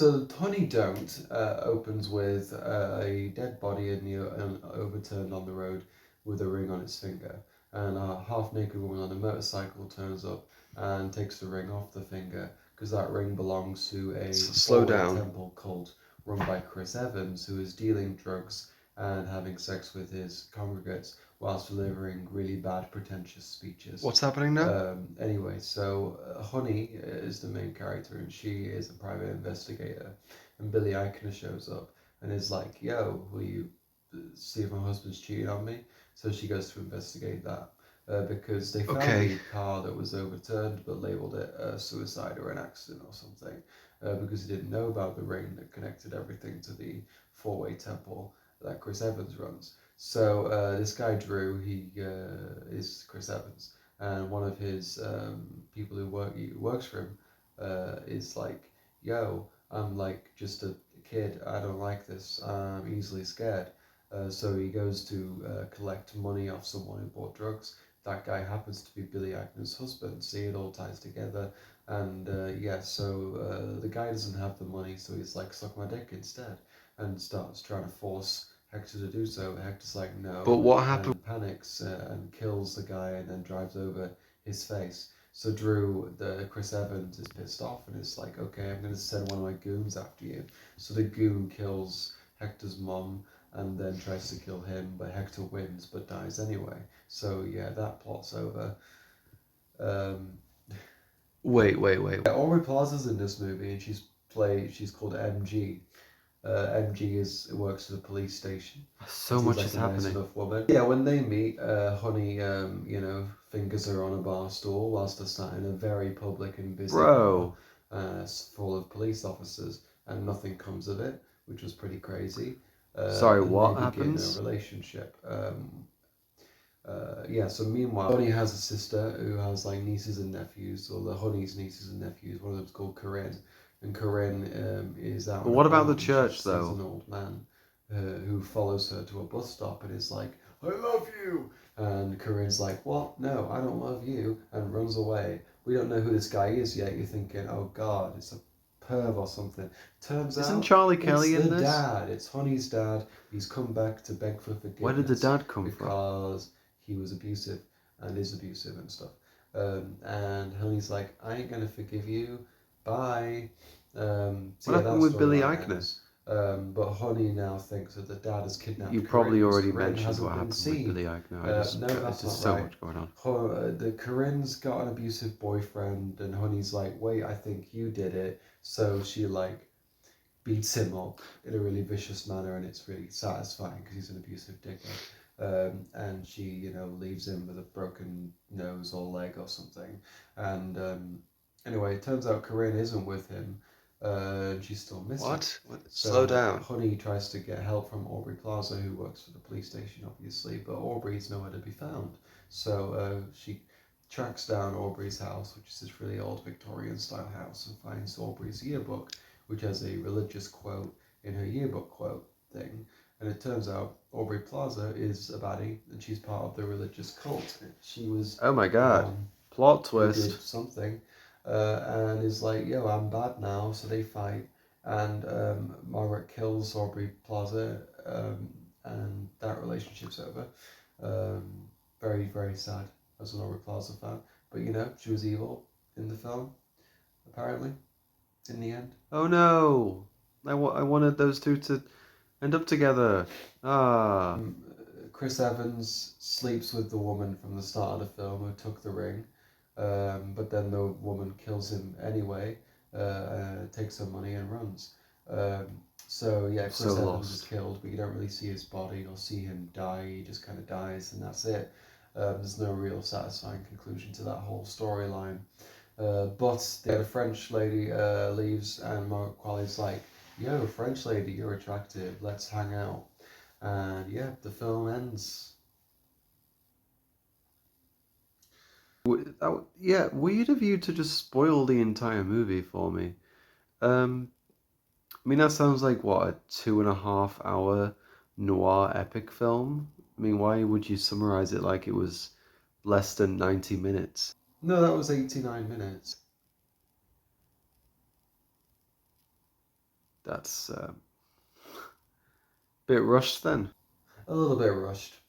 So Honey Don't opens with a dead body overturned on the road with a ring on its finger, and a half-naked woman on a motorcycle turns up and takes the ring off the finger because that ring belongs to a Slow four-way down. temple cult run by Chris Evans, who is dealing drugs and having sex with his congregates whilst delivering really bad, pretentious speeches. What's happening now? Anyway, so Honey is the main character, and she is a private investigator. And Billy Eichner shows up and is like, "Yo, will you see if my husband's cheating on me?" So she goes to investigate that because they found Okay. the car that was overturned, but labeled it a suicide or an accident or something because he didn't know about the ring that connected everything to the four-way temple that Chris Evans runs. So this guy Drew, he is Chris Evans, and one of his people who works for him is like, "Yo, I'm like just a kid. I don't like this. I'm easily scared." So he goes to collect money off someone who bought drugs. That guy happens to be Billy Eichner's husband. See, it all ties together. And so the guy doesn't have the money, so he's like, "Suck my dick instead," and starts trying to force Hector to do so. Hector's like, But "No," what happened? and panics and kills the guy and then drives over his face. So Drew, the Chris Evans, is pissed off and is like, "Okay, I'm going to send one of my goons after you." So the goon kills Hector's mom and then tries to kill him, but Hector wins but dies anyway. So yeah, that plot's over. Um, Wait. Aubrey Plaza's in this movie, and she's called MG. MG works at a police station, and So seems much like is a nice happening. enough woman. Yeah, when they meet, Honey, fingers her on a bar stool whilst they're sat in a very public and busy bar, Bro. full of police officers, and nothing comes of it, which was pretty crazy. Sorry, And they what begin a happens? relationship. So meanwhile, Honey has a sister who has like nieces and nephews, or the Honey's nieces and nephews. One of them's called Corinne, and Corinne is out But and what about the about, and she church, sees though? an old man who follows her to a bus stop and is like, "I love you," and Corinne's like, "What? No, I don't love you," and runs away. We don't know who this guy is yet. You're thinking, "Oh God, it's a perv or something." Turns Isn't out Charlie it's Kelly the in this? dad. It's Honey's dad. He's come back to beg for Where did the forgiveness dad come from? because he was abusive and is abusive and stuff. And Honey's like, "I ain't gonna forgive you. Bye." So What yeah, that happened with Billy storyline Eichner? ends. But Honey now thinks that the dad has You kidnapped probably Corinne because already Corinne mentioned what hasn't been happened with seen. Billy Eichner. No, It's that's just not so right. much going on. The Corinne's got an abusive boyfriend, and Honey's like, "Wait, I think you did it." So she like beats him up in a really vicious manner, and it's really satisfying because he's an abusive dickhead. And she, leaves him with a broken nose or leg or something. And anyway, it turns out Corinne isn't with him, and she's still missing. What? Slow So down. Honey tries to get help from Aubrey Plaza, who works for the police station, obviously, but Aubrey's nowhere to be found. So she tracks down Aubrey's house, which is this really old Victorian style house, and finds Aubrey's yearbook, which has a religious quote in her yearbook quote thing. And it turns out Aubrey Plaza is a baddie, and she's part of the religious cult. She was Oh my the god. one Plot who did twist. something, and is like, "Yo, I'm bad now." So they fight, and Margaret kills Aubrey Plaza, and that relationship's over. Very, very sad as an Aubrey Plaza fan. But she was evil in the film, apparently, in the end. Oh no. I wanted those two to end up together. Ah. Chris Evans sleeps with the woman from the start of the film who took the ring, but then the woman kills him anyway, takes her money and runs. So yeah, I'm Chris so Evans is lost. killed, but you don't really see his body or see him die. He just kind of dies, and that's it. There's no real satisfying conclusion to that whole storyline. But the French lady leaves, and Mark Qualley's like, "Yo, French lady, you're attractive. Let's hang out." And yeah, the film ends. Yeah, weird of you to just spoil the entire movie for me. Um, I mean, that sounds like what, a 2.5 hour noir epic film? I mean, why would you summarize it like it was less than 90 minutes? No, that was 89 minutes. That's bit rushed then. A little bit rushed.